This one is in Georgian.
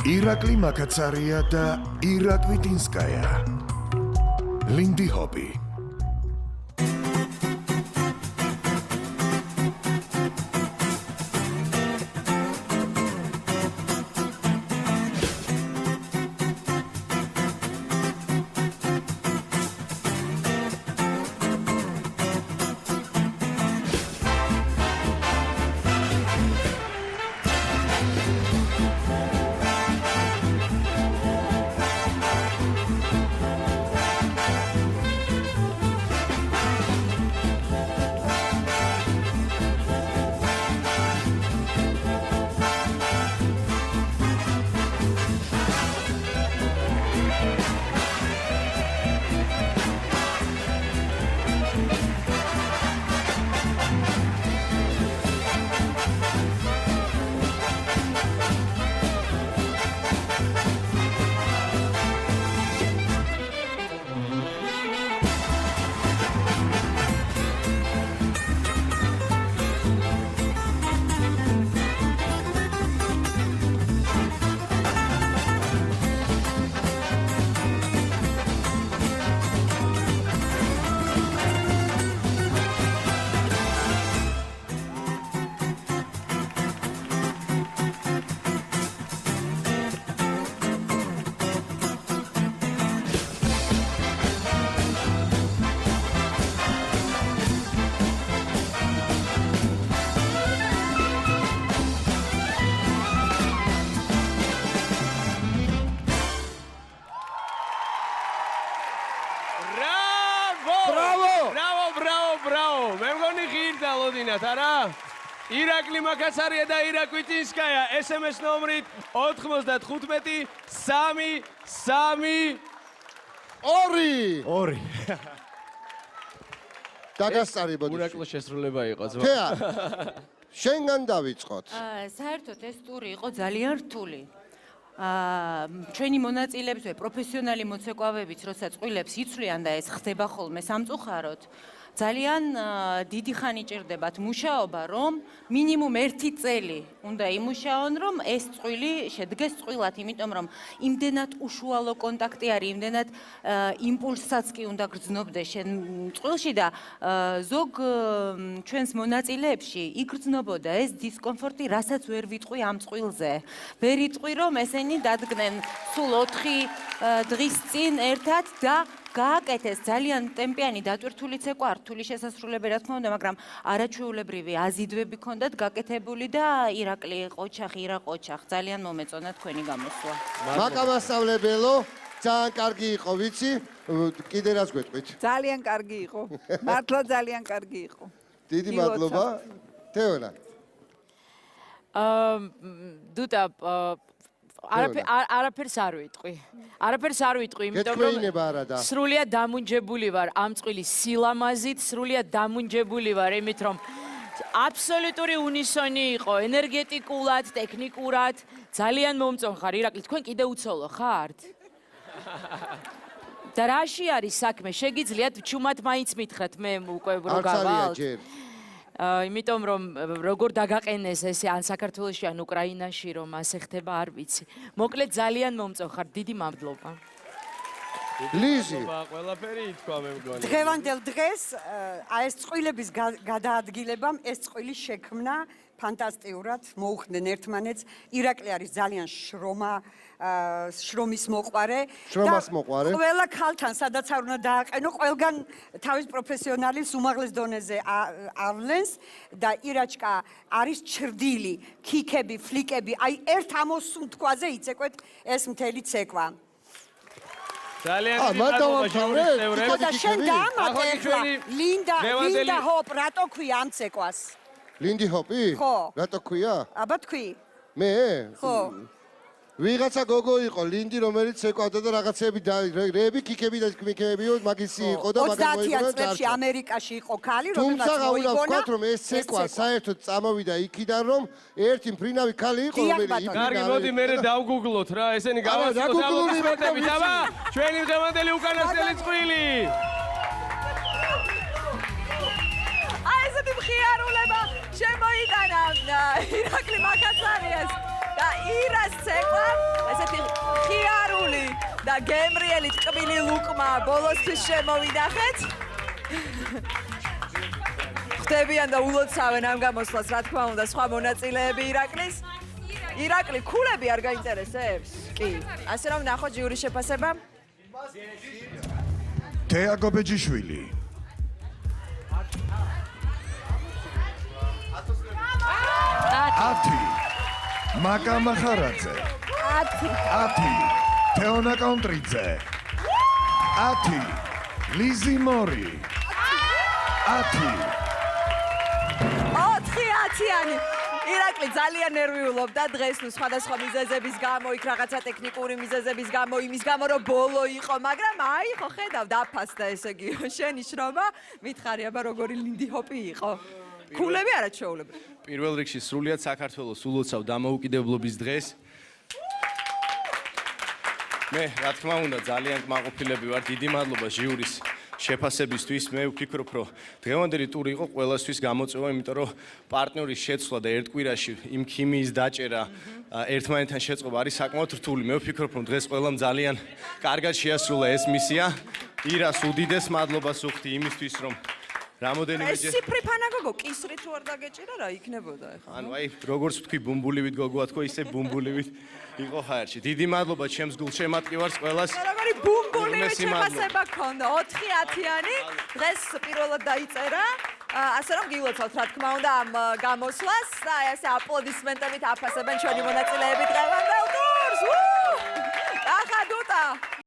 ირაკლი მაკაცარია და ირაკლი დინსკაია. ლინდი ჰოპი. არა? ირაკლი მაკაცარია და ირაკლი დინსკაია SMS ნომრით 95 3 3 2 დაგასწარი ბოდიში. ურაკლო შესრულება იყო ძმა. თეა. შენგან დავიწყოთ. საერთოდ ეს ტური იყო ძალიან რთული. ჩვენი მონაწილეებზე პროფესიონალი მოცეკვავებიც როცა წყვილებს იცვლიან და ეს ხდება ხოლმე სამწუხაროდ ძალიან დიდი ხანი ჭირდებათ მუშაობა, რომ მინიმუმ 1 წელი უნდა იმუშაონ, რომ ეს წვილი შედგეს წვილად, იმიტომ რომ იმდენად უშუალო კონტაქტი არის, იმდენად იმპულსსაც კი უნდა გრძნობდეს შენ წვილში და ზოგ ჩვენს მონაწილეებში იგრძნობოდა ეს დისკომფორტი, რასაც ვერ ვიტყვი ამ წვილზე. ვერ იტყვი, რომ ესენი დადგნენ სულ 4 დღის წინ ერთად და გააკეთეს ძალიან ტემპიანი დატვირთული ცეკვა, რთული შესასრულები, რა თქმა უნდა, მაგრამ არაჩვეულებრივი აზიდვები ჰქონდათ გაკეთებული და ირაკლი ყოჩახი, ირა ყოჩახ, ძალიან მომეწონა თქვენი გამოსვლა. მაკამასწავლებელო, ძალიან კარგი იყო, ვიცი? კიდე რას გვეტყვით? ძალიან კარგი იყო. მართლა ძალიან კარგი იყო. დიდი მადლობა. თეონა. დუტა არაფერს არ ვიტყვი. არაფერს არ ვიტყვი, იმიტომ რომ სრულიად დამუნჯებული ვარ ამ წყვილის სილამაზით, სრულიად დამუნჯებული ვარ იმით, რომ აბსოლუტური უნისონი იყო, ენერგეტიკულად, ტექნიკურად, ძალიან მომწონხარ. ირაკლი, თქვენ კიდე უცოლო ხართ? და რაში არის საქმე? შეგიძლიათ ჩუმად მაინც მითხრათ, მე უკვე რო გავალთ. იმიტომ რომ როგორ დაგაყენეს ესე ან საქართველოში ან უკრაინაში რომ ასე ხდება არ ვიცი. მოკლედ ძალიან მომწონხარ, დიდი მადლობა. ლიზი. ყველაფერი ითქვა მე მგონი. დღევანდელ დღეს ეს წყვილების გადაადგილებამ ეს წყვილი შექმნა ფანტასტიურად, მოუხდნენ ერთმანეთს. ირაკლი არის ძალიან შრომის მოყვარე. შრომას მოყვარე. ყველა ქალთან სადაც არ უნდა დააყენო, ყველგან თავის პროფესიონალის უმაღლეს დონეზე ავლენს და ირაჭკა არის ჩრდილი, ქიქები, ფლიკები, აი ერთ ამოსუნთქვაზე იცეკვეთ ეს მთელი ცეკვა. ძალიან დიდი მადლობა შეურეცევრებ. და შენ დაამატე ლინდა ჰოპ, რატო ქვია ამ ცეკვას? ლინდი ჰოპი? ხო. რატო ქვია? აბა თქვი. მე? ხო. ვიღაცა გოგო იყო, ლინდი, რომელიც ცეკვავდა და რაღაცები რეები, ქიქები და ქიქები მაგისი იყო და მაგას მოიგონა. 30 წლებში ამერიკაში იყო ქალი, რომელსაც თუმცა უნდა მოიგონა. ვთქვათ, რომ ეს ცეკვა საერთოდ წამოვიდა იქიდან, რომ ერთი მფრინავი ქალი იყო, რომელიც კარგი, მოდი მე დავგუგლოთ რა, ესენი გავაცნოთ ამოწმებით, აბა, ჩვენი დღევანდელი უკანასკნელი წვილი. აი ესეთი მხიარულება შემოიტანა ირაკლი მაკაცარიას. და ირას ცეკვა, ესეთი ხიარული და გემრიელი ტკბილი ლუკმა ბოლოსთვის შემოვინახეთ. ხდებიან და ულოცავენ ამ გამოსვლას, რა თქმა უნდა, სხვა მონაწილეები ირაკლის. ირაკლი, ქულები არ გაინტერესებს? კი. ასე რომ ნახოთ ჟიურის შეფასება. თეაგო ბეჯიშვილი 10 მაკა მახარაძე 10 თეონა კონტრიძე 10 ლიზი მორი 10 4-10-იანი. ირაკლი ძალიან ნერვიულობდა დღეს, ნუ სხვადასხვა მიზეზების გამო, იქ რაღაცა ტექნიკური მიზეზების გამო, იმის გამო, რომ ბოლო იყო, მაგრამ აი, ხო ხედავ, დაფასდა ესე იგი, შენი შრომა, მითხარი, აბა როგორი ლინდი ჰოპი იყო. ქულები არა ჩვეულებრივი. პირველ რიგში სრულიად საქართველოს ულოცავ დამოუკიდებლობის დღეს. მე, რა თქმა უნდა, ძალიან კმაყოფილები ვარ, დიდი მადლობა ჟიურის შეფასებისთვის. მე ვფიქრობ, რომ დღევანდელი ტური იყო ყველასთვის გამოწვევა, იმიტომ რომ პარტნიორის შეცვლა და ერთ კვირაში იმ ქიმიის დაჭერა, ერთმანეთთან შეწყობა არის საკმაოდ რთული. მე ვფიქრობ, რომ დღეს ყველამ ძალიან კარგად შეასრულა ეს მისია. ირას უდიდეს მადლობას ვუხდი იმისთვის, რომ რამოდენიმე ეს ციფრი ფანაგოგო კისრით თუ არ დაგეჭირა რა იქნებოდა ეხლა. ანუ აი, როგორც ვთქვი, ბუმბულივით გოგოა თქო, ისე ბუმბულივით იყო ჰაერში. დიდი მადლობა ჩემს გულშემატკივარს ყველას. როგორი ბუმბულივით შეფასება გქონდა 4-10-იანი. დღეს პირველად დაიწერა. ასე რომ გილოცავთ რა თქმა უნდა ამ გამოსვლას და აი ასე აპლოდისმენტებით აფასებენ ჩვენი მონაწილეები დღევანდელ ტურს. ახლა დუტა